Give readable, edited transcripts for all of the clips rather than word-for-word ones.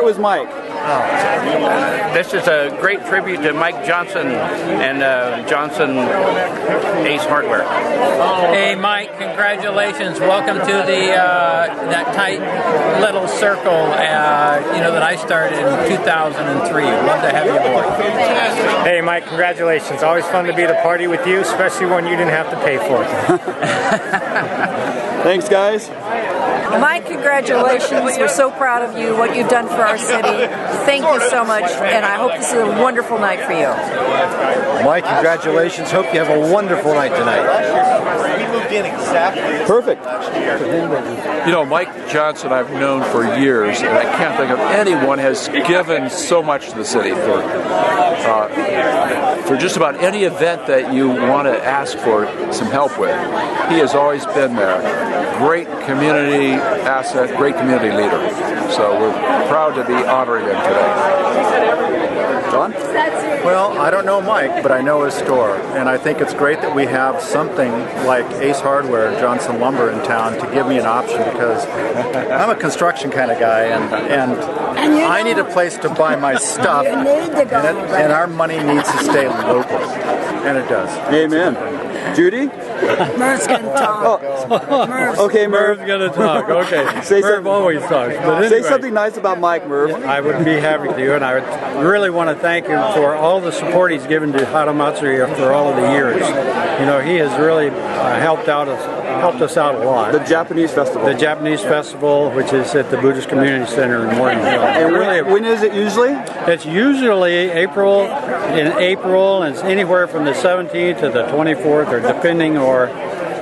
was Mike? This is a great tribute to Mike Johnson and Johnson Ace Hardware. Hey Mike, congratulations. Welcome to the that tight little circle that I started in 2003. Love to have you aboard. Hey Mike, congratulations. Always fun to be at a party with you, especially when you didn't have to pay for it. Thanks, guys. Mike, congratulations. We're so proud of you, what you've done for our city. Thank you so much, and I hope this is a wonderful night for you. Mike, congratulations. Hope you have a wonderful night tonight. Perfect. You know, Mike Johnson I've known for years, and I can't think of anyone has given so much to the city for just about any event that you want to ask for some help with. He has always been there. Great community asset, great community leader. So we're proud to be honoring him today. John? Well, I don't know Mike, but I know his store, and I think it's great that we have something like Ace Hardware, Johnson Lumber in town to give me an option, because I'm a construction kind of guy, and I need a place to buy my stuff, and our money needs to stay local, and it does. Amen. Judy? Merv's gonna talk. Oh. Okay, Merv. Merv's gonna talk. Okay. Merv always talks. But anyway, say something nice about Mike, Merv. I would be happy to, and I would really want to thank him for all the support he's given to Haramatsuri for all of the years. You know, he has really helped us out a lot. The Japanese festival. The Japanese festival, which is at the Buddhist Community Center in Morganville. And when is it usually? It's usually in April, and it's anywhere from the 17th to the 24th, or depending or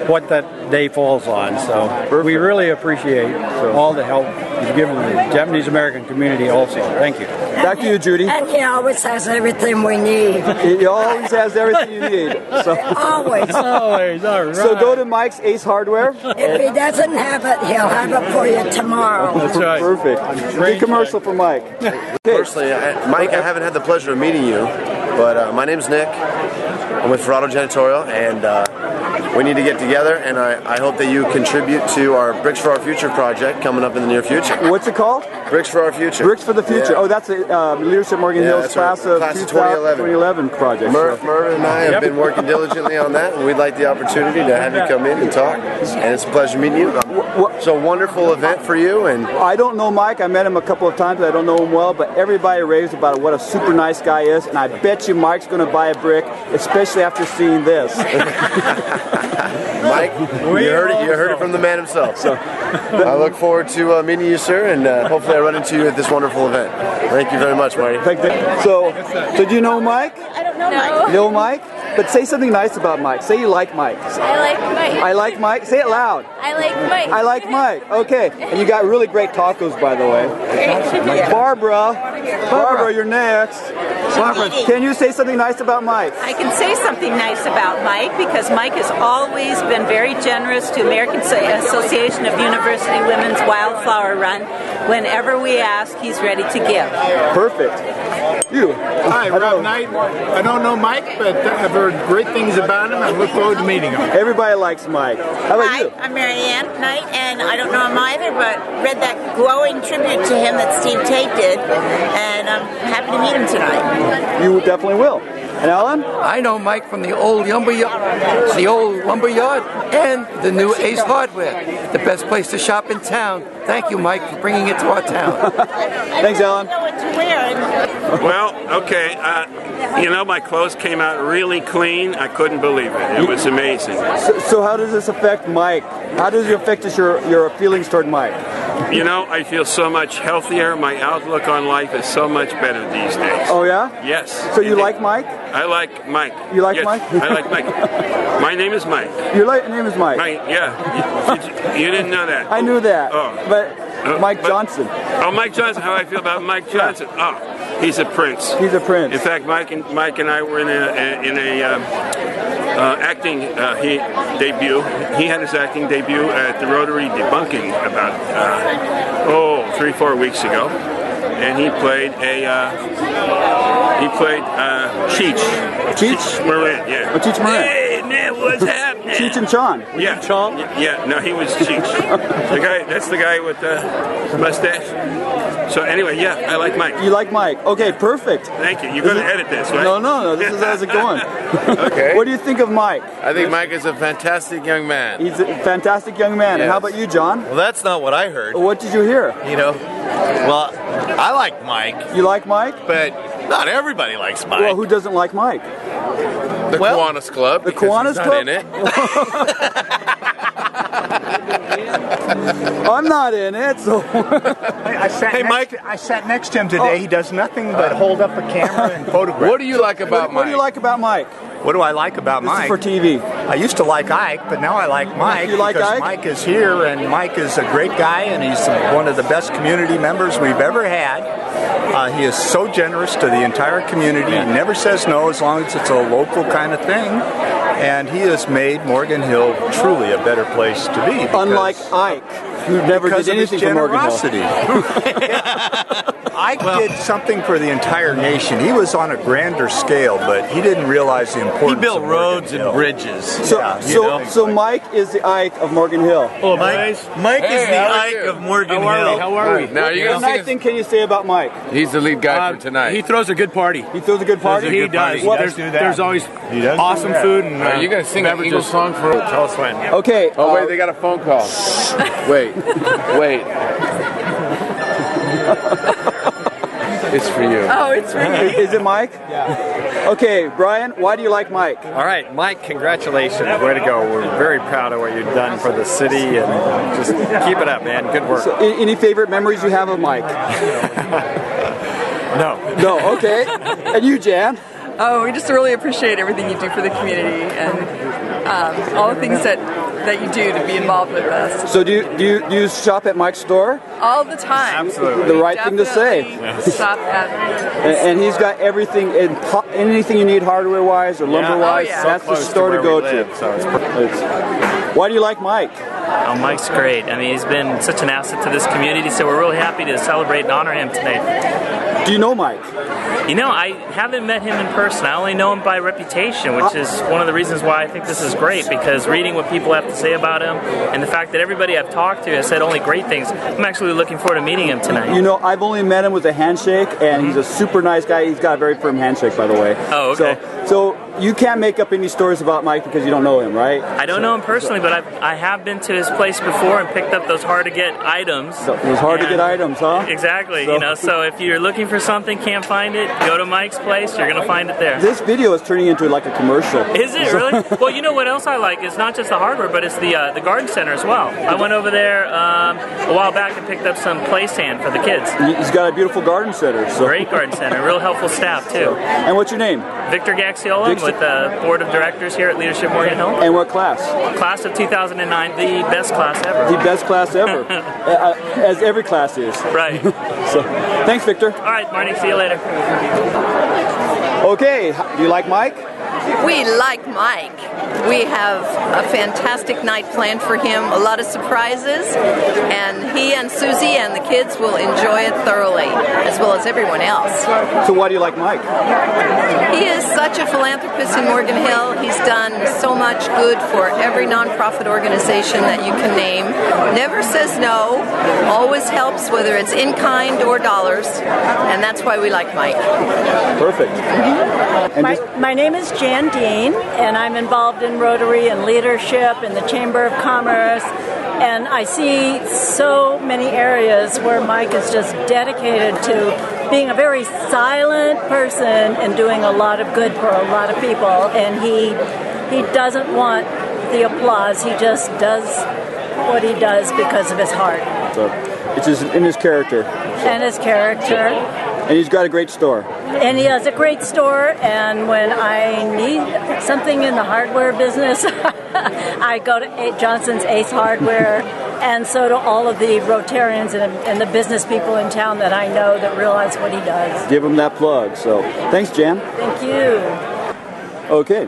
what that day falls on. So we really appreciate all the help you've given the Japanese American community also. Thank you. Back to you, Judy. And he always has everything we need. He always has everything you need. So. Always. Always, all right. So go to Mike's Ace Hardware. If he doesn't have it, he'll have it for you tomorrow. That's right. Perfect. Great commercial for Mike. Personally, Mike, I haven't had the pleasure of meeting you, but my name's Nick. I'm with Ferrado Janitorial, and we need to get together, and I hope that you contribute to our Bricks for Our Future project coming up in the near future. What's it called? Bricks for Our Future. Bricks for the Future. Yeah. Oh, that's a Leadership Morgan Hills class of 2011 project. Merv and I have been working diligently on that, and we'd like the opportunity to have you come in and talk. And it's a pleasure meeting you. It's a wonderful event for you. And I don't know Mike. I met him a couple of times. I don't know him well, but everybody raves about what a super nice guy is, and I bet you Mike's going to buy a brick, especially after seeing this. Mike, you heard it from the man himself. So I look forward to meeting you, sir, and hopefully I run into you at this wonderful event. Thank you very much, Marty. So do you know Mike? I don't know Mike. Know Mike? But say something nice about Mike. Say you like Mike. I like Mike. I like Mike. Say it loud. I like Mike. I like Mike. Okay. And you got really great tacos, by the way. Barbara, you're next. Barbara, can you say something nice about Mike? I can say something nice about Mike, because Mike has always been very generous to American Association of University Women's Wildflower Run. Whenever we ask, he's ready to give. Perfect. You. Hi, Rob Knight. I don't know Mike, but I've heard great things about him. I look forward to meeting him. Everybody likes Mike. How about you? I'm Mary Ann Knight, and I don't know him either, but read that glowing tribute to him that Steve Tate did, and I'm happy to meet him tonight. You definitely will. And Alan? I know Mike from the old lumber yard and the new Ace Hardware, the best place to shop in town. Thank you, Mike, for bringing it to our town. Thanks, Alan. Well, okay, my clothes came out really clean. I couldn't believe it. It was amazing. So how does this affect Mike? How does it affect your feelings toward Mike? I feel so much healthier. My outlook on life is so much better these days. Oh, yeah? Yes. So you like Mike? I like Mike. You like yes, Mike? I like Mike. My name is Mike. Your name is Mike? Mike, yeah. You didn't know that? I knew that. Oh. But Mike Johnson. Oh, Mike Johnson. How I feel about Mike Johnson? Yeah. Oh, he's a prince. He's a prince. In fact, Mike and I were in a acting debut. He had his acting debut at the Rotary Debunking about 3-4 weeks ago, and he played Cheech Marin. Yeah. Oh, Cheech Marin. Hey, happening? What's happening? Cheech and Chong. Yeah. Chong? Yeah, no, he was Cheech. The guy, that's the guy with the mustache. So anyway, yeah, I like Mike. You like Mike? Okay, perfect. Thank you. You're going to edit this, right? No, this is how's it going. Okay. What do you think of Mike? I think Mike is a fantastic young man. He's a fantastic young man. Yes. And how about you, John? Well, that's not what I heard. What did you hear? You know, well, I like Mike. You like Mike? But not everybody likes Mike. Well, who doesn't like Mike? The Kiwanis Club. The Kiwanis Club? In it. I'm not in it, so. I sat next to him today. He does nothing but hold up a camera and photograph. What do you like about Mike? What do you like about Mike? What do I like about Mike? This is for TV. I used to like Ike, but now I like Mike. You like because Ike? Mike is here, and Mike is a great guy, and he's one of the best community members we've ever had. He is so generous to the entire community. He never says no as long as it's a local kind of thing. And he has made Morgan Hill truly a better place to be. Unlike Ike, who never did anything for Morgan Hill. Ike did something for the entire nation. He was on a grander scale, but he didn't realize the importance. He built roads and bridges. So Mike is the Ike of Morgan Hill. Oh, Mike is the Ike of Morgan Hill. How are we? Now What nice thing can you say about Mike? He's the lead guy for tonight. He throws a good party. He throws a good party? He does. There's always awesome food and Are you going to sing an Eagle song for Tell us when. Okay. Oh, wait, they got a phone call. Wait. It's for you. Oh, it's for me. Is it Mike? Yeah. Okay, Brian, why do you like Mike? All right, Mike, congratulations. Way to go. We're very proud of what you've done for the city, and just keep it up, man. Good work. So, any favorite memories you have of Mike? No, okay. And you, Jan? Oh, we just really appreciate everything you do for the community and all the things that you do to be involved with us. So do you shop at Mike's store? All the time. Absolutely. The right thing to say. Shop at and he's got everything, anything you need hardware-wise or lumber-wise, that's the store to go to. Why do you like Mike? Oh, Mike's great. I mean, he's been such an asset to this community, so we're really happy to celebrate and honor him today. Do you know Mike? You know, I haven't met him in person. I only know him by reputation, which is one of the reasons why I think this is great, because reading what people have to say about him and the fact that everybody I've talked to has said only great things, I'm actually looking forward to meeting him tonight. You know, I've only met him with a handshake, and he's a super nice guy. He's got a very firm handshake, by the way. Oh, okay. So you can't make up any stories about Mike because you don't know him, right? I don't know him personally, but I have been to his place before and picked up those hard-to-get items. So it was hard to get items, huh? Exactly. So if you're looking for something, can't find it, go to Mike's place, you're going to find it there. This video is turning into like a commercial. Is it really? Well, you know what else I like? It's not just the hardware, but it's the garden center as well. I went over there a while back and picked up some play sand for the kids. He's got a beautiful garden center. So. Great garden center. Real helpful staff, too. And what's your name? Victor Gaxiola. I'm with the board of directors here at Leadership Morgan Hill. And what class? Class of 2009, the best class ever. The best class ever. As every class is. Right. So, thanks, Victor. All right, Marty. See you later. Okay, do you like Mike? We like Mike. We have a fantastic night planned for him, a lot of surprises, and he and Susie and the kids will enjoy it thoroughly, as well as everyone else. So why do you like Mike? He is such a philanthropist in Morgan Hill. He's done so much good for every nonprofit organization that you can name. Never says no, always helps, whether it's in kind or dollars, and that's why we like Mike. Perfect. My name is Jan Dean, and I'm involved in Rotary and leadership in the Chamber of Commerce, and I see so many areas where Mike is just dedicated to being a very silent person and doing a lot of good for a lot of people, and he doesn't want the applause. He just does what he does because of his heart. So it's just in his character. And his character. And he's got a great store. And he has a great store, and when I need something in the hardware business, I go to Johnson's Ace Hardware, and so do all of the Rotarians and the business people in town that I know that realize what he does. Give him that plug. So thanks, Jan. Thank you. Okay.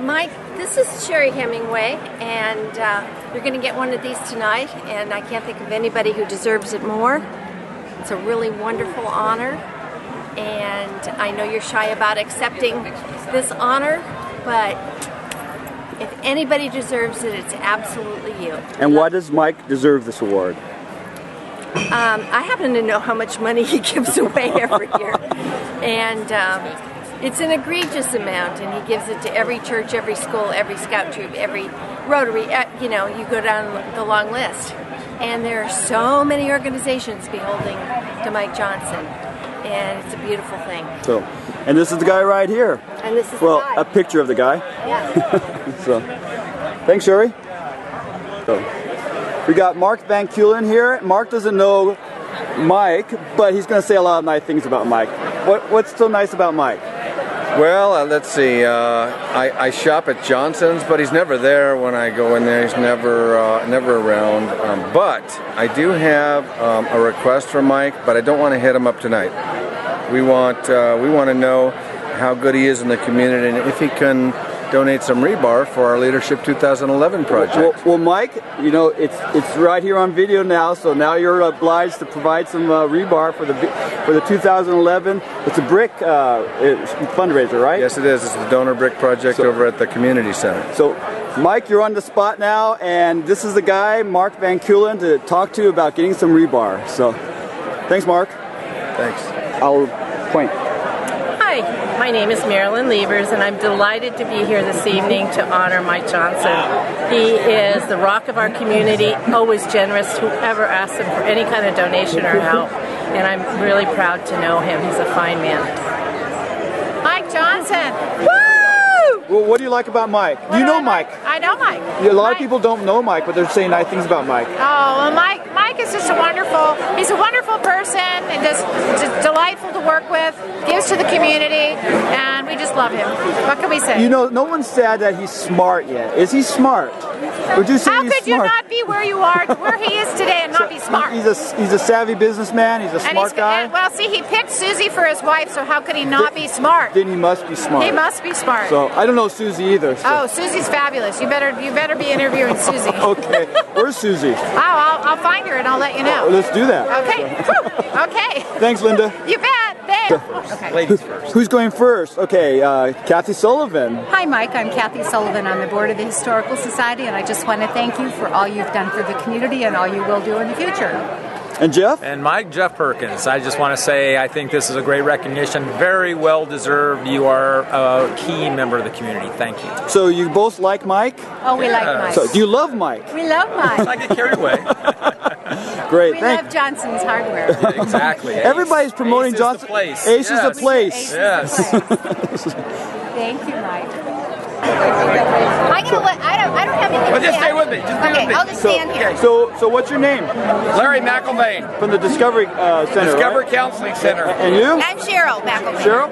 Mike, this is Sherry Hemingway, and you're going to get one of these tonight, and I can't think of anybody who deserves it more. It's a really wonderful honor, and I know you're shy about accepting this honor, but if anybody deserves it, it's absolutely you. And why does Mike deserve this award? I happen to know how much money he gives away every year, and it's an egregious amount, and he gives it to every church, every school, every scout troop, every Rotary, you know, you go down the long list. And there are so many organizations beholding to Mike Johnson, and it's a beautiful thing. So, and this is the guy right here. And this is well, the guy. A picture of the guy. Yeah. So, thanks, Sherry. So, we got Mark Van Kulen here. Mark doesn't know Mike, but he's going to say a lot of nice things about Mike. What's so nice about Mike? Well, let's see. I shop at Johnson's, but he's never there when I go in there. He's never around. But I do have a request from Mike, but I don't want to hit him up tonight. We want to know how good he is in the community and if he can donate some rebar for our Leadership 2011 project. Well, Mike, you know it's right here on video now, so now you're obliged to provide some rebar for the 2011. It's a brick fundraiser, right? Yes, it is. It's the Donor Brick Project over at the Community Center. So, Mike, you're on the spot now, and this is the guy, Mark Van Kulen, to talk to about getting some rebar. So, thanks, Mark. Thanks. I'll point. Hi, my name is Marilyn Levers, and I'm delighted to be here this evening to honor Mike Johnson. He is the rock of our community, always generous to whoever asks him for any kind of donation or help, and I'm really proud to know him. He's a fine man. Mike Johnson! Woo! Well, what do you like about Mike? You know Mike. I know Mike. A lot of people don't know Mike, but they're saying nice things about Mike. Oh, well, Mike is just he's a wonderful person and just delightful to work with, gives to the community, and we just love him. What can we say? You know, no one said that he's smart yet. Is he smart? Would you say How he's could you smart? not be where you are, where he is today, and not be smart? He's a savvy businessman. He's a smart guy. Well, see, he picked Susie for his wife, so how could he not be smart? Then he must be smart. He must be smart. So I don't know Susie either. So. Oh, Susie's fabulous. You better be interviewing Susie. Okay, where's Susie? I'll find her and I'll let you know. Let's do that. Okay. Okay. Thanks, Linda. You bet. There. Okay. Ladies first. Who's going first? Okay, Kathy Sullivan. Hi, Mike. I'm Kathy Sullivan on the board of the Historical Society, and I just want to thank you for all you've done for the community and all you will do in the future. And Jeff? And Mike, Jeff Perkins. I just want to say I think this is a great recognition. Very well deserved. You are a key member of the community. Thank you. So you both like Mike? Oh, we like Mike. So do you love Mike? We love Mike. I get carried away. Great. We love Johnson's Hardware. Exactly. Everybody's promoting Ace Johnson. Is the place. Ace yes. is the place. Yes. Thank you, Mike. I don't have anything Well, to just say. stay with me. Just stay Okay, with me. I'll just stand here. So what's your name? Larry McElvain. From the Discovery Center. Discovery right? Counseling Center. And you? I'm Cheryl McElvain. Cheryl?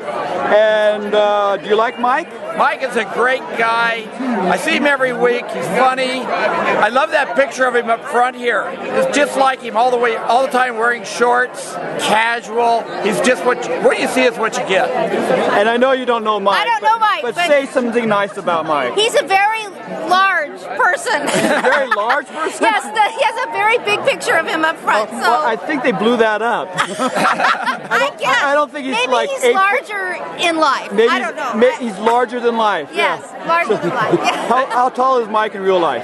And do you like Mike? Mike is a great guy. I see him every week. He's funny. I love that picture of him up front here. It's just like him all the time wearing shorts, casual. He's just what you see is what you get. And I know you don't know Mike. I don't know Mike, but but say something nice about Mike. He's a very large person. A very large person? Yes, he has a very big picture of him up front. So Well, I think they blew that up. I don't think he's maybe like he's larger in life. I don't know. He's larger than life. Yes, larger than life. Yeah. How tall is Mike in real life?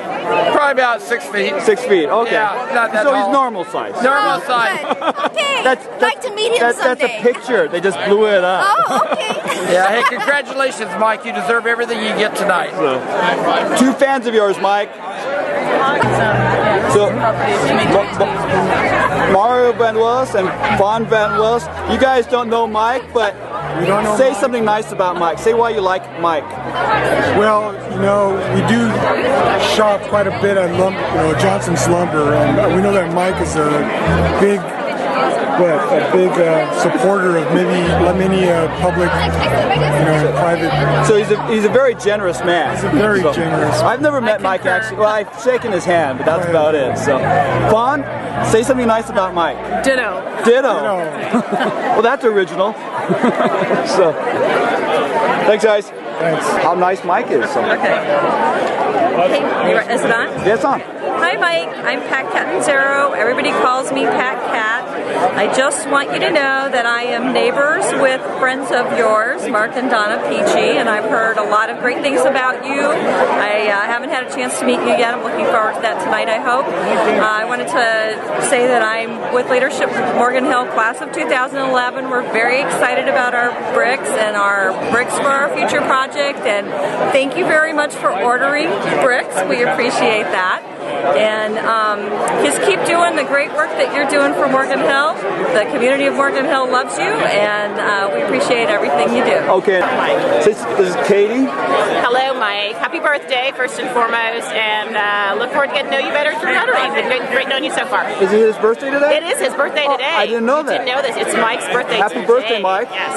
Probably about 6 feet. 6 feet. Okay. Yeah, not that so tall. he's normal size. Normal size. Okay. I'd like to meet him someday. That's a picture. They just blew it up. Oh, okay. Yeah. Hey, congratulations, Mike. You deserve everything you get tonight. So, two fans of yours, Mike. So, Mario Van Willis and Vaughn Van Willis, you guys don't know Mike, but say something nice about Mike. Say why you like Mike. Well, we do shop quite a bit at Johnson's Lumber, and we know that Mike is a big supporter of many public, private. So he's a very generous man. He's a very generous. I've never met Mike actually. Well, I've shaken his hand, but that's about it. So, Vaughn, say something nice about Mike. Ditto. Well, that's original. So, thanks, guys. Thanks. How nice Mike is. So. Okay. Is it on? Yeah, it's on. Hi, Mike. I'm Pat Catanzaro. Everybody calls me Pat Cat. I just want you to know that I am neighbors with friends of yours, Mark and Donna Peachy, and I've heard a lot of great things about you. I haven't had a chance to meet you yet. I'm looking forward to that tonight, I hope. I wanted to say that I'm with Leadership Morgan Hill Class of 2011. We're very excited about our bricks and our Bricks for Our Future project, and thank you very much for ordering bricks. We appreciate that. And just keep doing the great work that you're doing for Morgan Hill. The community of Morgan Hill loves you, and we appreciate everything you do. Okay. This is Katie. Hello, Mike. Happy birthday, first and foremost, and look forward to getting to know you better through Rotary. It's been great knowing you so far. Is it his birthday today? It is his birthday today. I didn't know that. You didn't know this. It's Mike's birthday today. Happy birthday, Mike. Yes.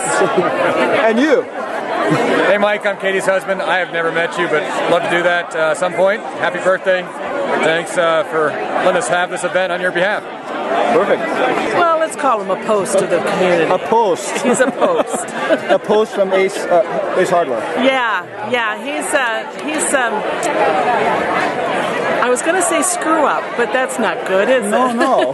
And you? Hey Mike, I'm Katie's husband. I have never met you, but love to do that at some point. Happy birthday. Thanks for letting us have this event on your behalf. Perfect. Well, let's call him a post to the community. A post. He's a post. A post from Ace Hardware. Yeah. He's I was going to say screw up, but that's not good, is it? No.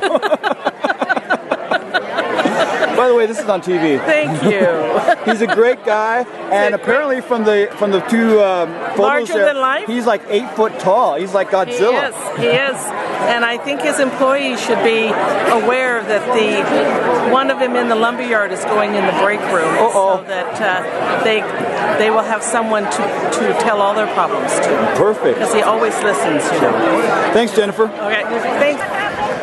By the way, this is on TV. Thank you. He's a great guy, and apparently from the two photos larger there, than life? he's like 8 foot tall. He's like Godzilla. He is. And I think his employees should be aware that one of them in the lumberyard is going in the break room, so that they will have someone to tell all their problems to. Perfect. Because he always listens, you know. Thanks, Jennifer. Okay. Thanks.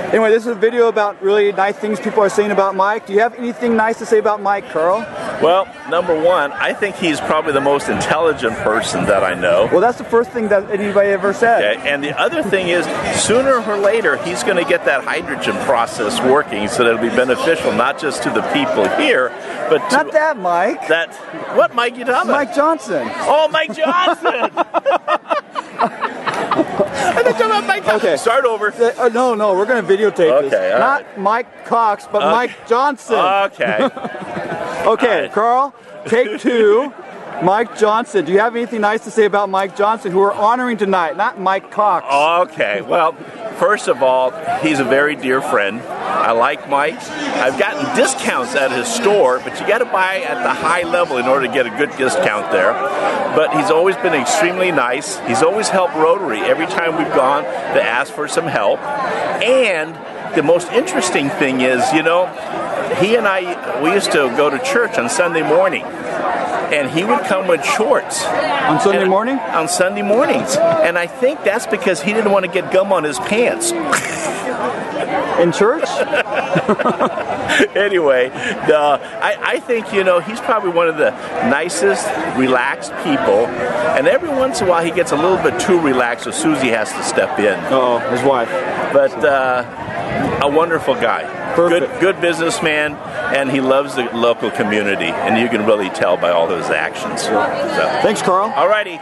Anyway, this is a video about really nice things people are saying about Mike. Do you have anything nice to say about Mike, Carl? Well, number one, I think he's probably the most intelligent person that I know. Well, that's the first thing that anybody ever said. Okay. And the other thing is, sooner or later, he's going to get that hydrogen process working so that it'll be beneficial not just to the people here, but to... Not that, Mike. What Mike you talking about? Mike Johnson. Oh, Mike Johnson! Okay. Start over. No, we're going to videotape this. All Not right. Mike Cox, but Mike Johnson. Okay. Okay, right. Carl, take two. Mike Johnson. Do you have anything nice to say about Mike Johnson, who we're honoring tonight? Not Mike Cox. Okay. Well, first of all, he's a very dear friend. I like Mike. I've gotten discounts at his store, but you got to buy at the high level in order to get a good discount there. But he's always been extremely nice. He's always helped Rotary every time we've gone to ask for some help. And the most interesting thing is, you know, he and we used to go to church on Sunday morning. And he would come with shorts. On Sunday morning? On Sunday mornings. And I think that's because he didn't want to get gum on his pants. In church? Anyway, I think, you know, he's probably one of the nicest, relaxed people. And every once in a while he gets a little bit too relaxed, so Susie has to step in. Uh-oh, his wife. But a wonderful guy. Perfect. Good businessman, and he loves the local community, and you can really tell by all those actions. So. Thanks, Carl. Alrighty.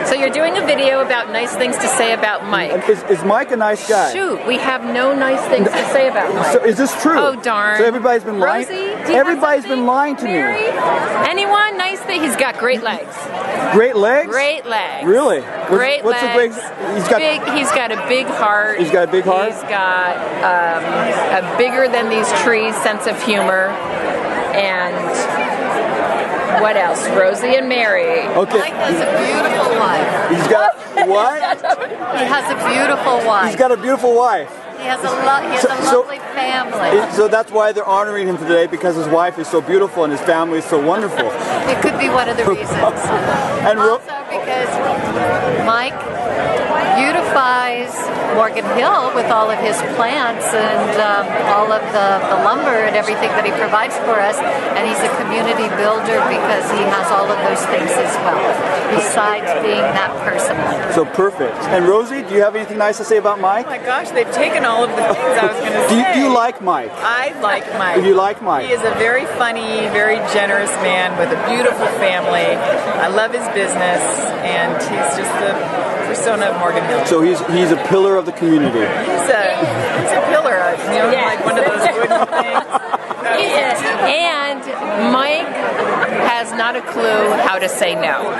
So you're doing a video about nice things to say about Mike. Is Mike a nice guy? Shoot, we have no nice things to say about Mike. So is this true? Oh, darn. So everybody's been lying? Rosie, do you Everybody's been lying to Mary? me. Anyone? Nice thing? He's got great legs. Great legs? Great legs. Really? Great what's legs. The great? He's got a big heart. He's got a big heart? He's got a bigger than these trees sense of humor. And... what else? Rosie and Mary. Okay. Mike has a beautiful wife. He's got what? He has a beautiful wife. He's got a beautiful wife. He has a lovely family. So that's why they're honoring him today, because his wife is so beautiful and his family is so wonderful. It could be one of the reasons. And also because Mike beautifies Morgan Hill with all of his plants and all of the lumber and everything that he provides for us. And he's a community builder because he has all of those things as well, besides being that person. So perfect. And Rosie, do you have anything nice to say about Mike? Oh my gosh, they've taken all of the things I was going to say. Do you like Mike? I like Mike. You like Mike? He is a very funny, very generous man with a beautiful family. I love his business, and he's just the persona of Morgan Hill. So he's a pillar of the community. He's a pillar, like one of those wooden things. And Mike has not a clue how to say no.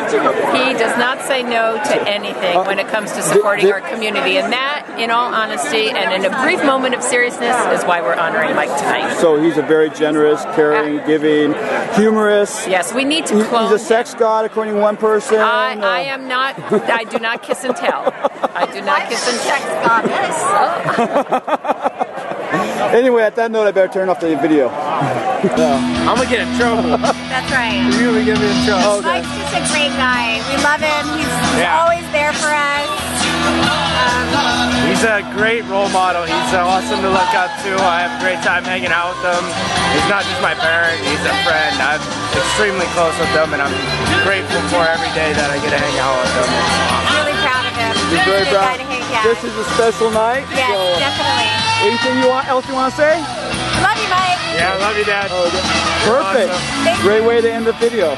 He does not say no to anything when it comes to supporting our community. And that, in all honesty, and in a brief moment of seriousness, is why we're honoring Mike tonight. So he's a very generous, caring, giving, humorous. Yes, we need to clone. He's a sex god, according to one person. I am not. I do not kiss and tell. I do not kiss and tell. Anyway, at that note, I better turn off the video. I'm gonna get in trouble. That's right. You're gonna get me in trouble. Mike's just a great guy. We love him. He's always there for us. He's a great role model. He's awesome to look up to. I have a great time hanging out with him. He's not just my parent, he's a friend. I'm extremely close with him, and I'm grateful for every day that I get to hang out with him. I'm really proud of him. He's very proud. This is a special night. Yes, so definitely. Anything else you want to say? Love you, Mike. Yeah, I love you, Dad. Perfect. Awesome. Great way to end the video.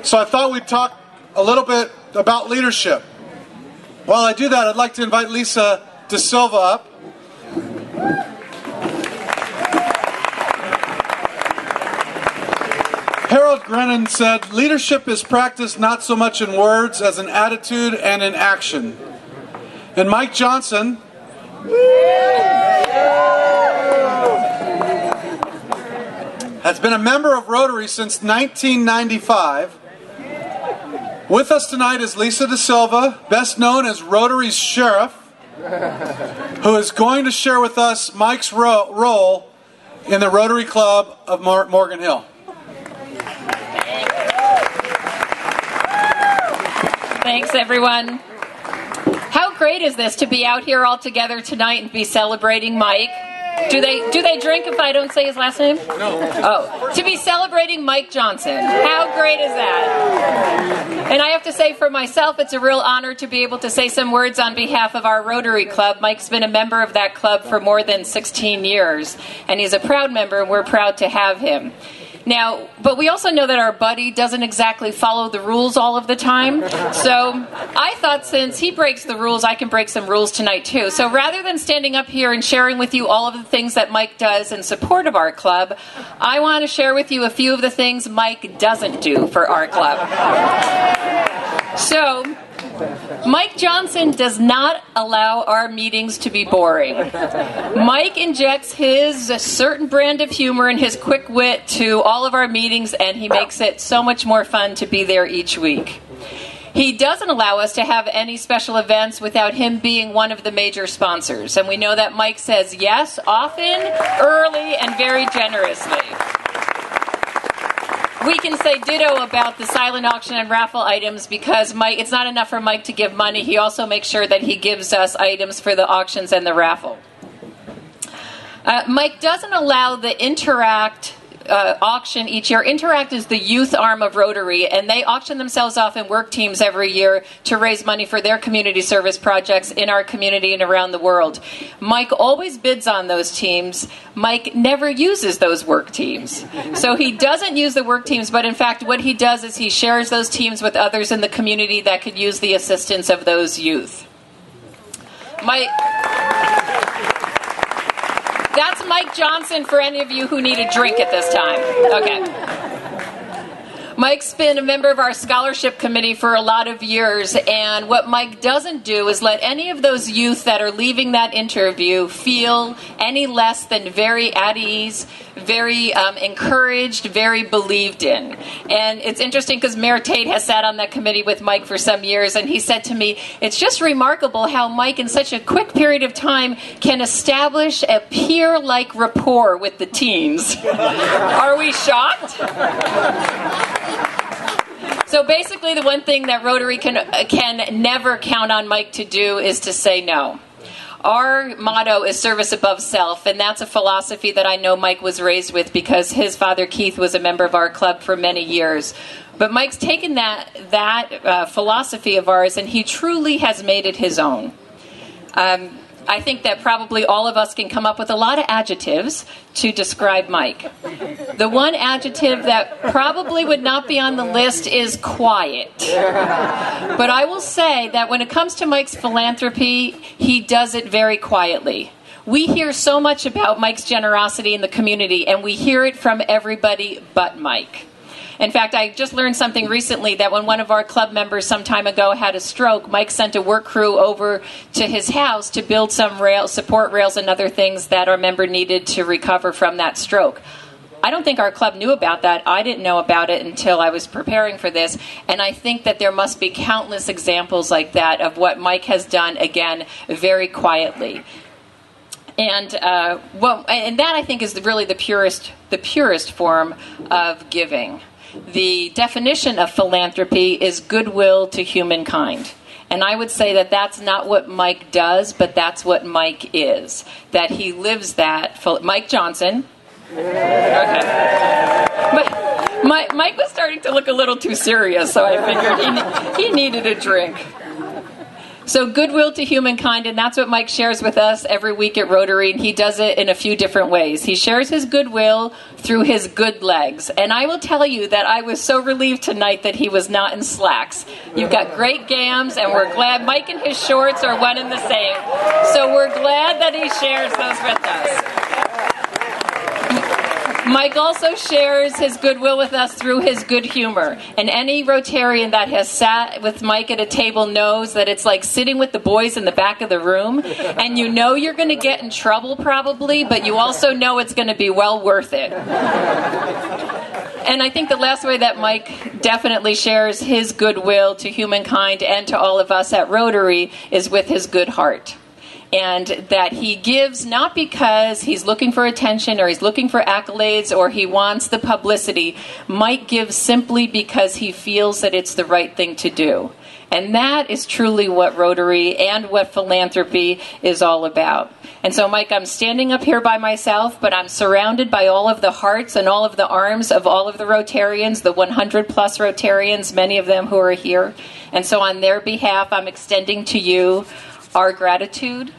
So I thought we'd talk a little bit about leadership. While I do that, I'd like to invite Lisa De Silva up. Harold Grennan said, "Leadership is practiced not so much in words as in attitude and in action." And Mike Johnson has been a member of Rotary since 1995. With us tonight is Lisa De Silva, best known as Rotary's sheriff, who is going to share with us Mike's role in the Rotary Club of Morgan Hill. Thanks, everyone. How great is this to be out here all together tonight and be celebrating Mike? Do they drink if I don't say his last name? No. Oh, to be celebrating Mike Johnson. How great is that? And I have to say for myself, it's a real honor to be able to say some words on behalf of our Rotary Club. Mike's been a member of that club for more than 16 years, and he's a proud member, and we're proud to have him. Now, but we also know that our buddy doesn't exactly follow the rules all of the time. So I thought since he breaks the rules, I can break some rules tonight too. So rather than standing up here and sharing with you all of the things that Mike does in support of our club, I want to share with you a few of the things Mike doesn't do for our club. So, Mike Johnson does not allow our meetings to be boring. Mike injects his certain brand of humor and his quick wit to all of our meetings, and he makes it so much more fun to be there each week. He doesn't allow us to have any special events without him being one of the major sponsors, and we know that Mike says yes often, early, and very generously. We can say ditto about the silent auction and raffle items because Mike, it's not enough for Mike to give money. He also makes sure that he gives us items for the auctions and the raffle. Mike doesn't allow the Interact auction each year. Interact is the youth arm of Rotary, and they auction themselves off in work teams every year to raise money for their community service projects in our community and around the world. Mike always bids on those teams. Mike never uses those work teams. So he doesn't use the work teams, but in fact what he does is he shares those teams with others in the community that could use the assistance of those youth. That's Mike Johnson for any of you who need a drink at this time. Okay. Mike's been a member of our scholarship committee for a lot of years, and what Mike doesn't do is let any of those youth that are leaving that interview feel any less than very at ease, very encouraged, very believed in. And it's interesting because Mayor Tate has sat on that committee with Mike for some years, and he said to me, it's just remarkable how Mike in such a quick period of time can establish a peer-like rapport with the teens. Are we shocked? So basically the one thing that Rotary can never count on Mike to do is to say no. Our motto is service above self, and that's a philosophy that I know Mike was raised with because his father Keith was a member of our club for many years. But Mike's taken that philosophy of ours, and he truly has made it his own. I think that probably all of us can come up with a lot of adjectives to describe Mike. The one adjective that probably would not be on the list is quiet. But I will say that when it comes to Mike's philanthropy, he does it very quietly. We hear so much about Mike's generosity in the community, and we hear it from everybody but Mike. In fact, I just learned something recently that when one of our club members some time ago had a stroke, Mike sent a work crew over to his house to build some support rails and other things that our member needed to recover from that stroke. I don't think our club knew about that. I didn't know about it until I was preparing for this. And I think that there must be countless examples like that of what Mike has done, again, very quietly. And and that, I think, is really the purest form of giving. The definition of philanthropy is goodwill to humankind. And I would say that that's not what Mike does, but that's what Mike is. That he lives that. Mike Johnson. Okay. But Mike was starting to look a little too serious, so I figured he needed a drink. So goodwill to humankind, and that's what Mike shares with us every week at Rotary, and he does it in a few different ways. He shares his goodwill through his good legs. And I will tell you that I was so relieved tonight that he was not in slacks. You've got great gams, and we're glad Mike and his shorts are one and the same. So we're glad that he shares those with us. Mike also shares his goodwill with us through his good humor. And any Rotarian that has sat with Mike at a table knows that it's like sitting with the boys in the back of the room. And you know you're going to get in trouble probably, but you also know it's going to be well worth it. And I think the last way that Mike definitely shares his goodwill to humankind and to all of us at Rotary is with his good heart. And that he gives not because he's looking for attention or he's looking for accolades or he wants the publicity. Mike gives simply because he feels that it's the right thing to do. And that is truly what Rotary and what philanthropy is all about. And so, Mike, I'm standing up here by myself, but I'm surrounded by all of the hearts and all of the arms of all of the Rotarians, the 100-plus Rotarians, many of them who are here. And so on their behalf, I'm extending to you our gratitude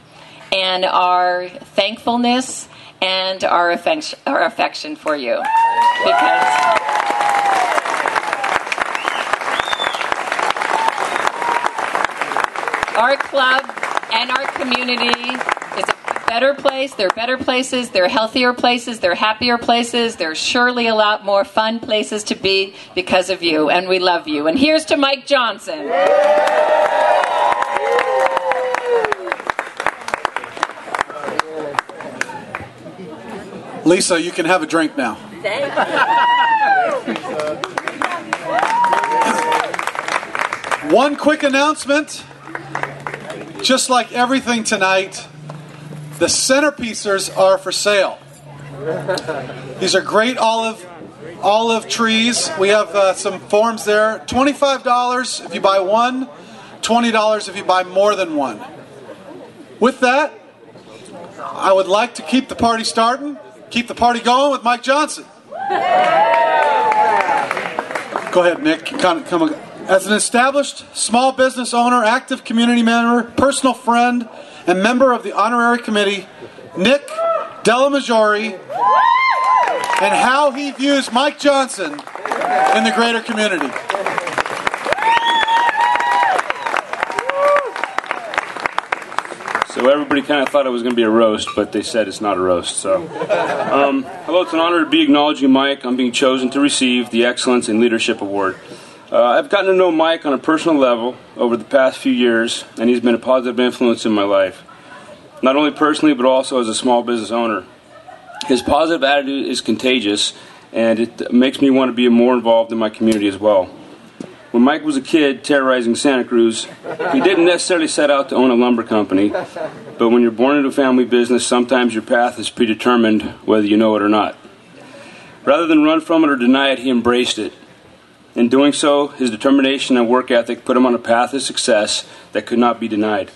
and our thankfulness and our affection for you. Because our club and our community is a better place. They're better places. They're healthier places. They're happier places. They're surely a lot more fun places to be because of you. And we love you. And here's to Mike Johnson. Lisa, you can have a drink now. Thank you. One quick announcement. Just like everything tonight, the centerpieces are for sale. These are great olive trees. We have some forms there. $25 if you buy one, $20 if you buy more than one. With that, I would like to keep the party starting. Keep the party going with Mike Johnson. Go ahead, Nick. Come. As an established small business owner, active community member, personal friend, and member of the honorary committee, Nick Della Maggiore, and how he views Mike Johnson in the greater community. So everybody kind of thought it was going to be a roast, but they said it's not a roast. So, hello, it's an honor to be acknowledging Mike. I'm being chosen to receive the Excellence in Leadership Award. I've gotten to know Mike on a personal level over the past few years, and he's been a positive influence in my life. Not only personally, but also as a small business owner. His positive attitude is contagious, and it makes me want to be more involved in my community as well. When Mike was a kid terrorizing Santa Cruz, he didn't necessarily set out to own a lumber company, but when you're born into a family business, sometimes your path is predetermined whether you know it or not. Rather than run from it or deny it, he embraced it. In doing so, his determination and work ethic put him on a path of success that could not be denied.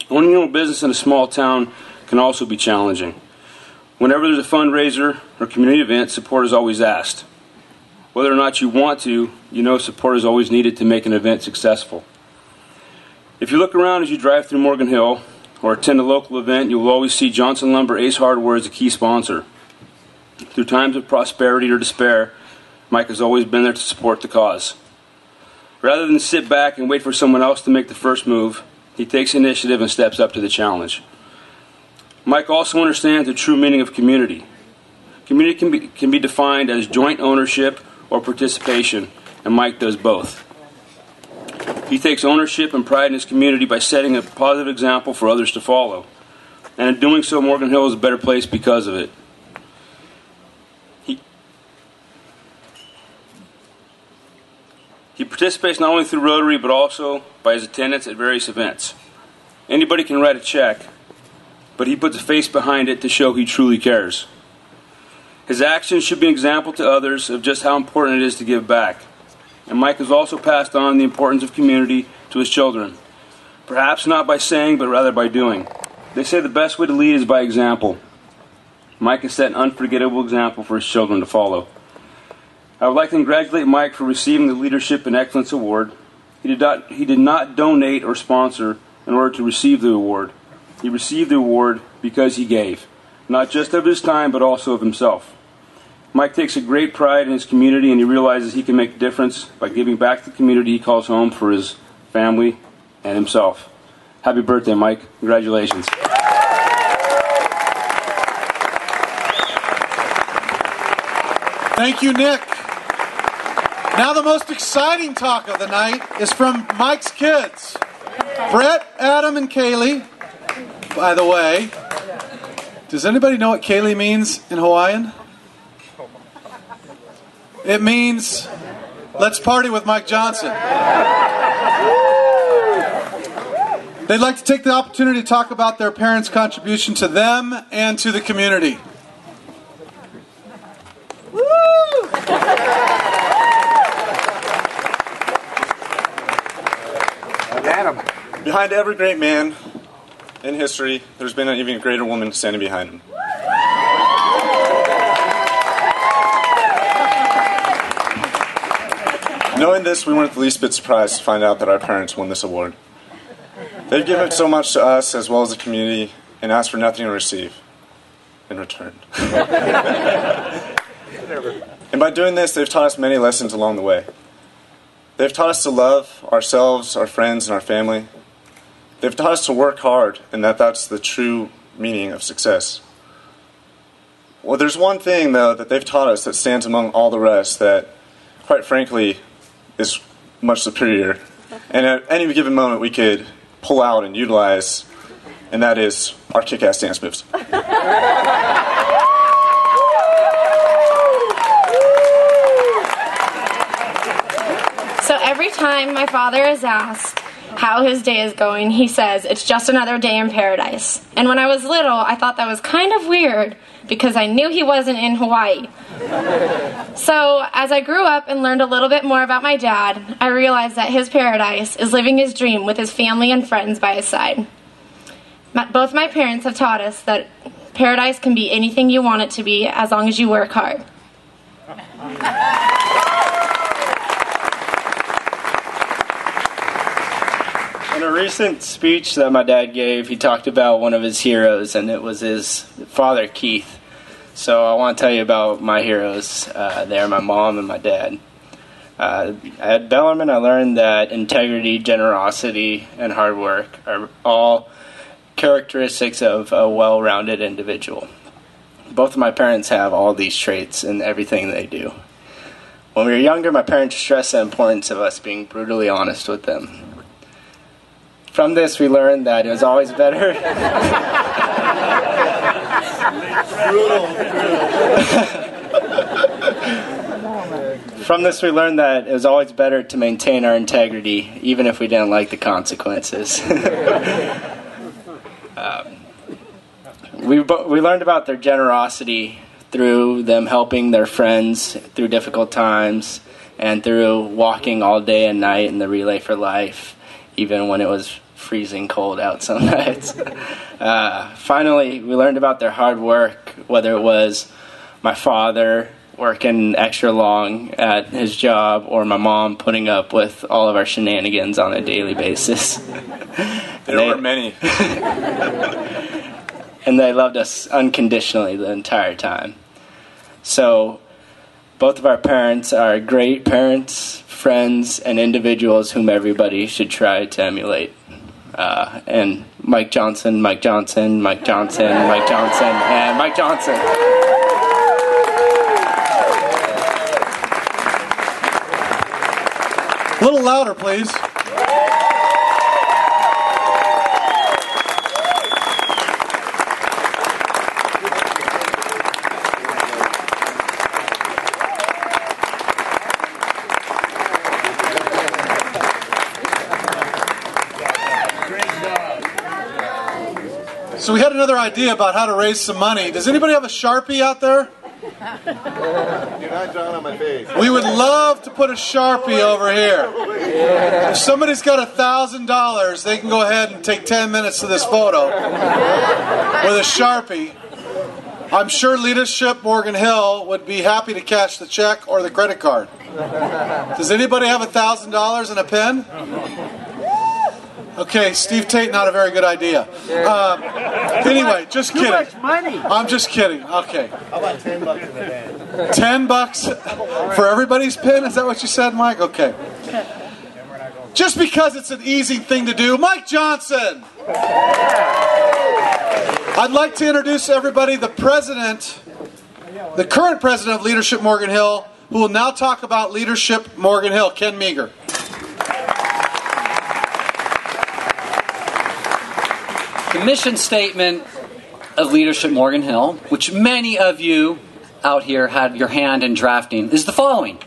Owning your own business in a small town can also be challenging. Whenever there's a fundraiser or community event, support is always asked. Whether or not you want to, you know support is always needed to make an event successful. If you look around as you drive through Morgan Hill, or attend a local event, you will always see Johnson Lumber Ace Hardware as a key sponsor. Through times of prosperity or despair, Mike has always been there to support the cause. Rather than sit back and wait for someone else to make the first move, he takes initiative and steps up to the challenge. Mike also understands the true meaning of community. Community can be defined as joint ownership or participation, and Mike does both. He takes ownership and pride in his community by setting a positive example for others to follow. And in doing so, Morgan Hill is a better place because of it. He participates not only through Rotary, but also by his attendance at various events. Anybody can write a check, but he puts a face behind it to show he truly cares. His actions should be an example to others of just how important it is to give back. And Mike has also passed on the importance of community to his children. Perhaps not by saying, but rather by doing. They say the best way to lead is by example. Mike has set an unforgettable example for his children to follow. I would like to congratulate Mike for receiving the Leadership and Excellence Award. He did not donate or sponsor in order to receive the award. He received the award because he gave, not just of his time, but also of himself. Mike takes a great pride in his community, and he realizes he can make a difference by giving back to the community he calls home for his family and himself. Happy birthday, Mike. Congratulations. Thank you, Nick. Now the most exciting talk of the night is from Mike's kids. Brett, Adam, and Kaylee. By the way, does anybody know what Kaylee means in Hawaiian? It means, let's party with Mike Johnson. They'd like to take the opportunity to talk about their parents' contribution to them and to the community. Behind every great man in history, there's been an even greater woman standing behind him. Knowing this, we weren't the least bit surprised to find out that our parents won this award. They've given so much to us as well as the community and asked for nothing to receive in return. And by doing this, they've taught us many lessons along the way. They've taught us to love ourselves, our friends, and our family. They've taught us to work hard, and that's the true meaning of success. Well, there's one thing, though, that they've taught us that stands among all the rest that, quite frankly, is much superior. And at any given moment, we could pull out and utilize, and that is our kick-ass dance moves. So every time my father is asked how his day is going, he says, it's just another day in paradise. And when I was little, I thought that was kind of weird because I knew he wasn't in Hawaii. So as I grew up and learned a little bit more about my dad, I realized that his paradise is living his dream with his family and friends by his side. Both my parents have taught us that paradise can be anything you want it to be as long as you work hard. In a recent speech that my dad gave, he talked about one of his heroes, and it was his father, Keith. So I want to tell you about my heroes there, my mom and my dad. At Bellarmine, I learned that integrity, generosity, and hard work are all characteristics of a well-rounded individual. Both of my parents have all these traits in everything they do. When we were younger, my parents stressed the importance of us being brutally honest with them. From this, we learned that it was always better. From this, we learned that it was always better to maintain our integrity, even if we didn't like the consequences. We learned about their generosity through them helping their friends through difficult times, and through walking all day and night in the Relay for Life, even when it was freezing cold out some nights. Finally, we learned about their hard work, whether it was my father working extra long at his job, or my mom putting up with all of our shenanigans on a daily basis. There were many. And they loved us unconditionally the entire time. So both of our parents are great parents, friends, and individuals whom everybody should try to emulate. And Mike Johnson, Mike Johnson, Mike Johnson, Mike Johnson, and Mike Johnson. A little louder, please. So we had another idea about how to raise some money. Does anybody have a Sharpie out there? You're not drawing on my face. We would love to put a Sharpie over here. If somebody's got $1,000, they can go ahead and take 10 minutes to this photo with a Sharpie. I'm sure Leadership Morgan Hill would be happy to cash the check or the credit card. Does anybody have $1,000 and a pen? Okay, Steve Tate, not a very good idea. Anyway, just kidding. Too much money. I'm just kidding. Okay. How about $10 in the van? $10 for everybody's pen? Is that what you said, Mike? Okay. Just because it's an easy thing to do, Mike Johnson. I'd like to introduce everybody the president, the current president of Leadership Morgan Hill, who will now talk about Leadership Morgan Hill, Ken Meager. The mission statement of Leadership Morgan Hill, which many of you out here had your hand in drafting, is the following: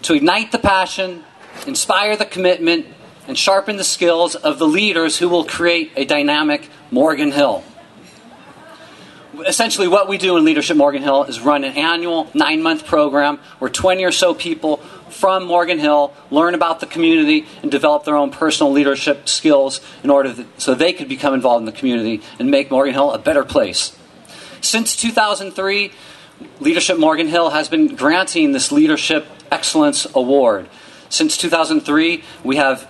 to ignite the passion, inspire the commitment, and sharpen the skills of the leaders who will create a dynamic Morgan Hill. Essentially, what we do in Leadership Morgan Hill is run an annual 9-month program where 20 or so people from Morgan Hill learn about the community and develop their own personal leadership skills in order so they could become involved in the community and make Morgan Hill a better place. Since 2003, Leadership Morgan Hill has been granting this Leadership Excellence Award. Since 2003, we have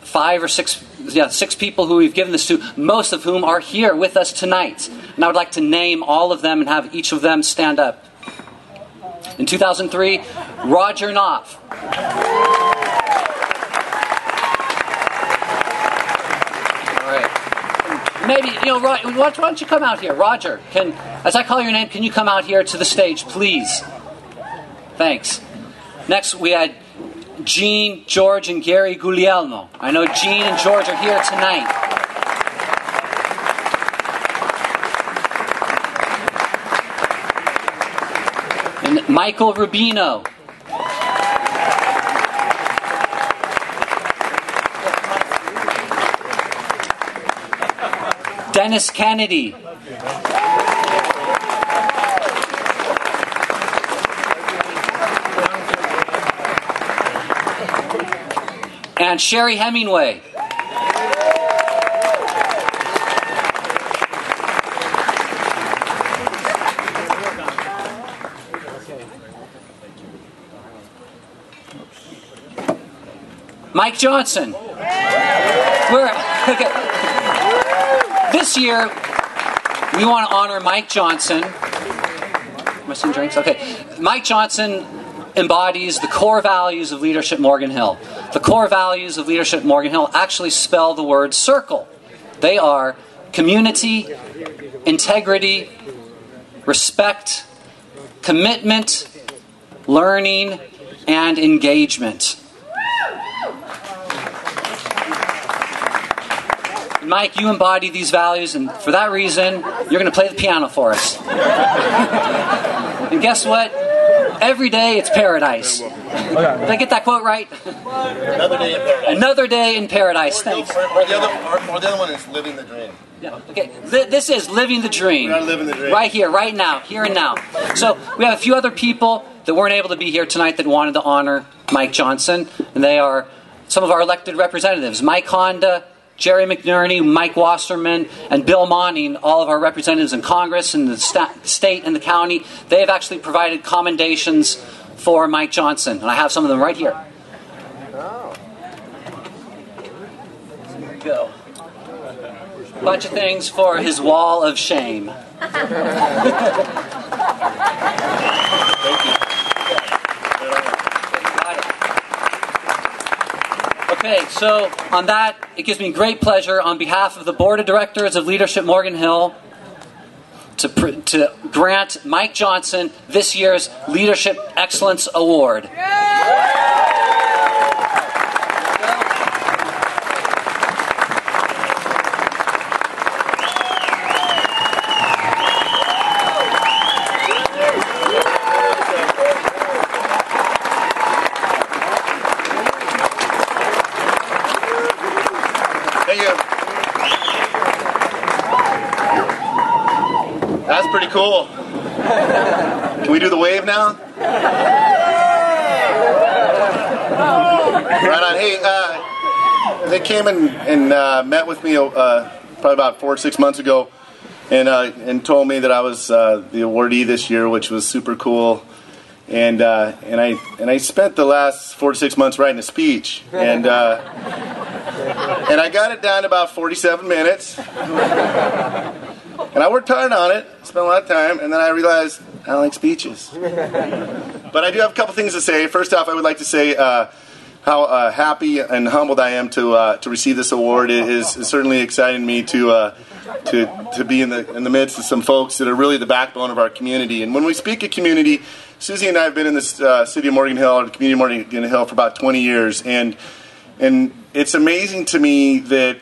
6 people who we've given this to, most of whom are here with us tonight. And I would like to name all of them and have each of them stand up. In 2003, Roger Knopf. All right. Maybe, why don't you come out here? Roger, as I call your name, can you come out here to the stage, please? Thanks. Next, we had Jean, George, and Gary Guglielmo. I know Jean and George are here tonight. And Michael Rubino. Dennis Kennedy. And Sherry Hemingway. Mike Johnson. This year, we want to honor Mike Johnson. Am I seeing drinks? Okay. Mike Johnson embodies the core values of Leadership Morgan Hill. The core values of Leadership Morgan Hill actually spell the word circle. They are community, integrity, respect, commitment, learning, and engagement. Mike, you embody these values, and for that reason, you're going to play the piano for us. And guess what? Every day it's paradise. Did I get that quote right? Another day in paradise. Another day in paradise. Thanks. Or the other one is living the dream. Yeah. Okay. This is living the dream. We're not living the dream. Right here, right now, here and now. So we have a few other people that weren't able to be here tonight that wanted to honor Mike Johnson, and they are some of our elected representatives: Mike Honda, Jerry McNerney, Mike Wasserman, and Bill Monning, all of our representatives in Congress and the state and the county, they have actually provided commendations for Mike Johnson. And I have some of them right here. There you go. A bunch of things for his wall of shame. Thank you. Okay, so on that, it gives me great pleasure on behalf of the Board of Directors of Leadership Morgan Hill to grant Mike Johnson this year's Leadership Excellence Award. That's pretty cool. Can we do the wave now? Right on. Hey, they came and met with me probably about 4 or 6 months ago, and told me that I was the awardee this year, which was super cool. And I spent the last 4 to 6 months writing a speech, and I got it down to about 47 minutes. And I worked hard on it, spent a lot of time, and then I realized I don't like speeches. But I do have a couple things to say. First off, I would like to say how happy and humbled I am to receive this award. It is certainly exciting to me to be in the midst of some folks that are really the backbone of our community. And when we speak of community, Susie and I have been in the city of Morgan Hill, or the community of Morgan Hill, for about 20 years, and it's amazing to me that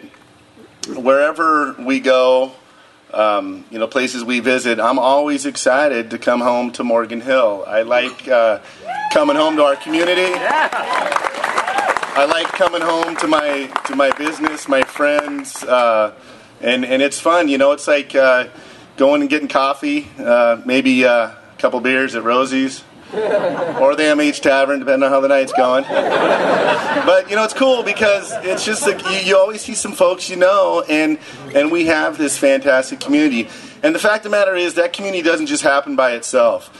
wherever we go, places we visit, I'm always excited to come home to Morgan Hill. I like coming home to our community. I like coming home to my business, my friends, and it's fun. It's like going and getting coffee, maybe a couple beers at Rosie's or the MH Tavern, depending on how the night's going. But it's cool because it's just like you always see some folks and we have this fantastic community. And the fact of the matter is that community doesn't just happen by itself.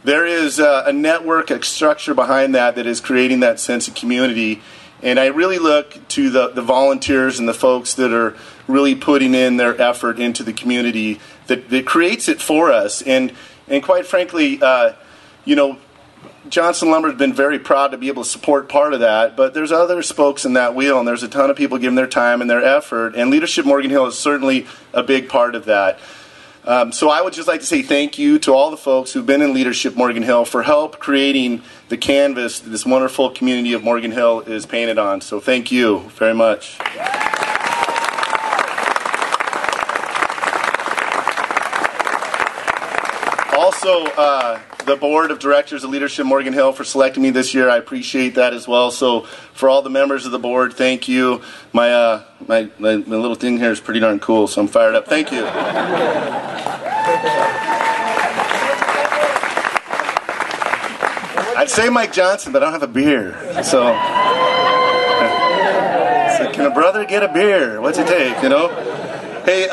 There is a network, a structure behind that is creating that sense of community. And I really look to the volunteers and the folks that are really putting in their effort into the community that creates it for us. And quite frankly, Johnson Lumber has been very proud to be able to support part of that, but there's other spokes in that wheel, and there's a ton of people giving their time and their effort, and Leadership Morgan Hill is certainly a big part of that. So I would just like to say thank you to all the folks who've been in Leadership Morgan Hill for help creating the canvas that this wonderful community of Morgan Hill is painted on. So thank you very much. Also, the Board of Directors of Leadership Morgan Hill for selecting me this year. I appreciate that as well. So for all the members of the board, thank you. My little thing here is pretty darn cool, so I'm fired up. Thank you. I'd say Mike Johnson, but I don't have a beer. So can a brother get a beer? What's it take, Hey,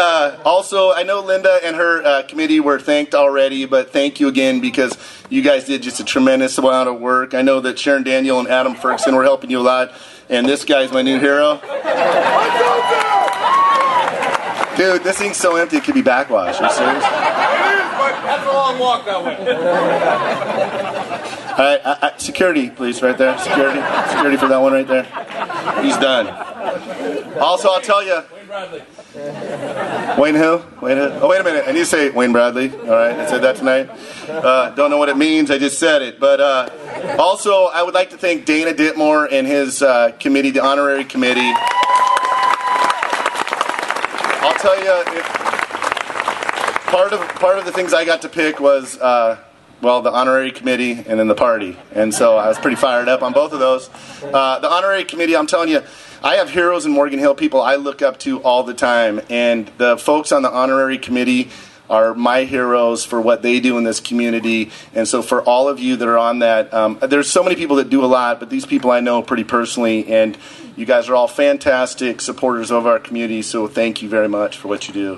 also, I know Linda and her committee were thanked already, but thank you again because you guys did just a tremendous amount of work. I know that Sharon Daniel and Adam Ferguson were helping you a lot, and this guy's my new hero. Dude, this thing's so empty it could be backwash. Are you serious? That's a long walk that way. All right, security, please, right there. Security for that one right there. He's done. Also, I'll tell you. Wayne who? Oh, wait a minute. I need to say Wayne Bradley. All right, I said that tonight. Don't know what it means. I just said it. But also, I would like to thank Dana Ditmore and his committee, the honorary committee. I'll tell you, part of the things I got to pick was the honorary committee and then the party. And so I was pretty fired up on both of those. The honorary committee, I'm telling you, I have heroes in Morgan Hill, people I look up to all the time, and the folks on the honorary committee are my heroes for what they do in this community. And so for all of you that are on that, there's so many people that do a lot, but these people I know pretty personally, and you guys are all fantastic supporters of our community, so thank you very much for what you do.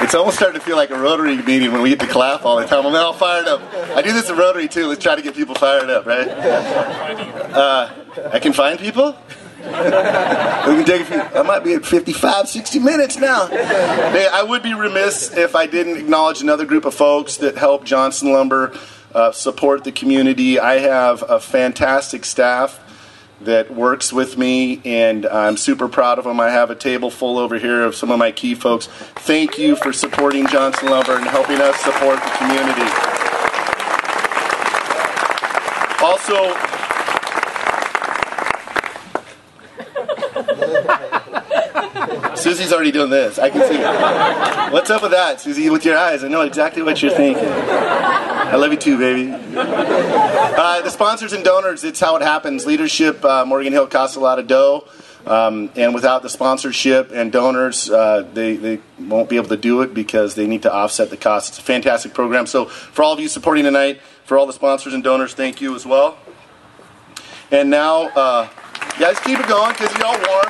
It's almost starting to feel like a Rotary meeting when we get to clap all the time. I'm all fired up. I do this in Rotary too. Let's try to get people fired up, right? I can find people? We can take a few. I might be at 55, 60 minutes now. Hey, I would be remiss if I didn't acknowledge another group of folks that help Johnson Lumber support the community. I have a fantastic staff that works with me, and I'm super proud of them. I have a table full over here of some of my key folks. Thank you for supporting Johnson Lumber and helping us support the community. Also, Susie's already doing this. I can see it. What's up with that, Susie? With your eyes, I know exactly what you're thinking. I love you too, baby. The sponsors and donors, it's how it happens. Leadership, Morgan Hill costs a lot of dough. And without the sponsorship and donors, they won't be able to do it because they need to offset the cost. It's a fantastic program. So for all of you supporting tonight, for all the sponsors and donors, thank you as well. And now, guys, keep it going because you're all warm.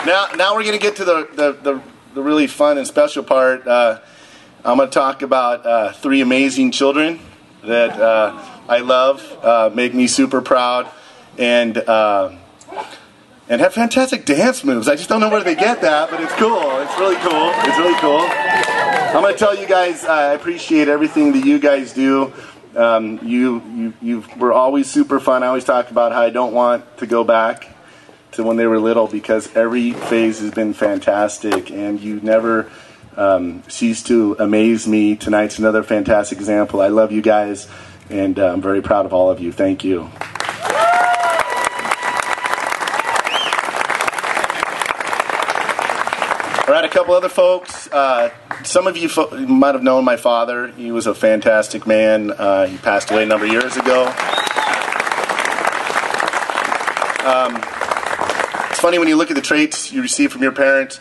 Now we're going to get to the really fun and special part. I'm going to talk about 3 amazing children that I love, make me super proud, and have fantastic dance moves. I just don't know where they get that, but it's cool. It's really cool. It's really cool. I'm going to tell you guys I appreciate everything that you guys do. You were always super fun. I always talk about how I don't want to go back to when they were little because every phase has been fantastic, and you never cease to amaze me. Tonight's another fantastic example. I love you guys, and I'm very proud of all of you. Thank you. All right, a couple other folks. Some of you might have known my father. He was a fantastic man. He passed away a number of years ago. It's funny when you look at the traits you receive from your parents.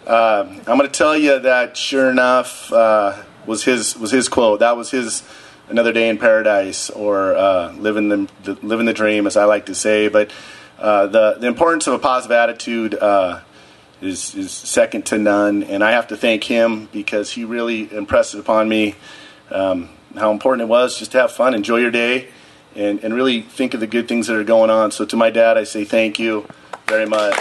I'm going to tell you that sure enough was his quote. That was his another day in paradise, or living the dream, as I like to say. But the importance of a positive attitude is second to none, and I have to thank him because he really impressed it upon me how important it was just to have fun, enjoy your day, and really think of the good things that are going on. So to my dad, I say thank you very much.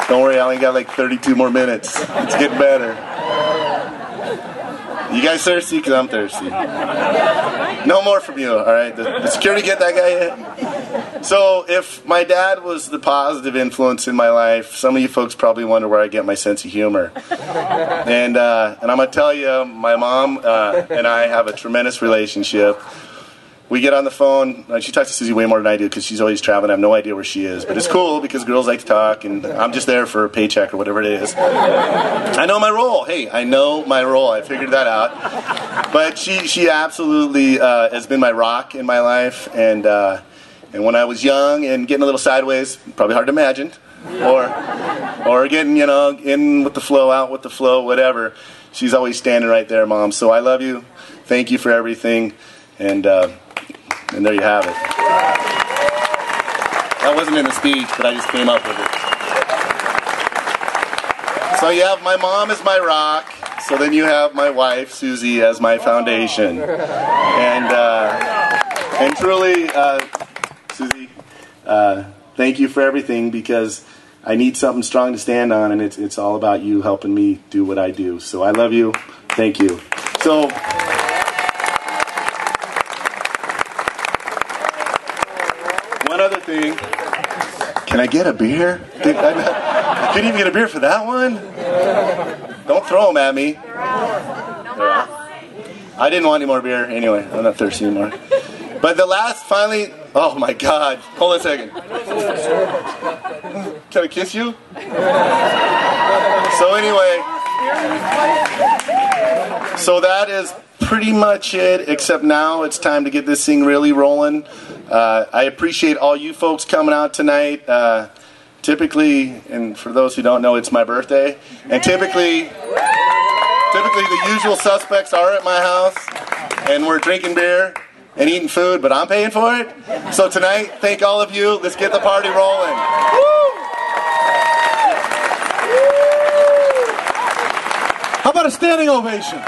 Don't worry, I only got like 32 more minutes. It's getting better. You guys thirsty? Because I'm thirsty. No more from you, all right? The security get that guy yet? So if my dad was the positive influence in my life, some of you folks probably wonder where I get my sense of humor. And I'm going to tell you, my mom and I have a tremendous relationship. We get on the phone. She talks to Susie way more than I do because she's always traveling. I have no idea where she is. But it's cool because girls like to talk, and I'm just there for a paycheck or whatever it is. I know my role. Hey, I know my role. I figured that out. But she absolutely has been my rock in my life. And when I was young and getting a little sideways, probably hard to imagine, or getting, in with the flow, out with the flow, whatever, she's always standing right there, Mom. So I love you. Thank you for everything. And there you have it. That wasn't in the speech, but I just came up with it. So you have my mom as my rock. So then you have my wife, Susie, as my foundation. And truly, Susie, thank you for everything, because I need something strong to stand on, and it's all about you helping me do what I do. So I love you. Thank you. So. One other thing, can I get a beer? I couldn't even get a beer for that one? Don't throw them at me. I didn't want any more beer anyway. I'm not thirsty anymore. But the last, finally, oh my God. Hold on a second. Can I kiss you? So anyway, so that is pretty much it, except now it's time to get this thing really rolling. I appreciate all you folks coming out tonight. Typically, and for those who don't know, it's my birthday, and typically the usual suspects are at my house, and we're drinking beer and eating food, but I'm paying for it. So tonight, thank all of you. Let's get the party rolling. How about a standing ovation?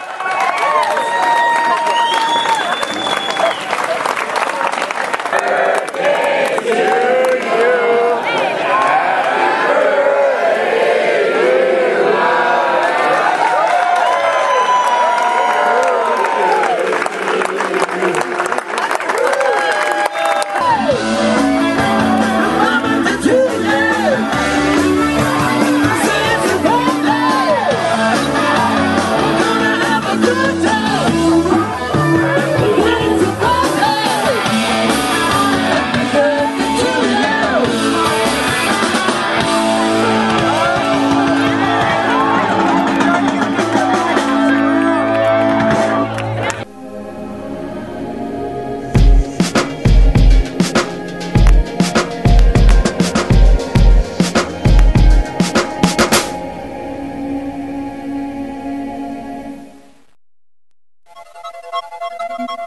Thank you.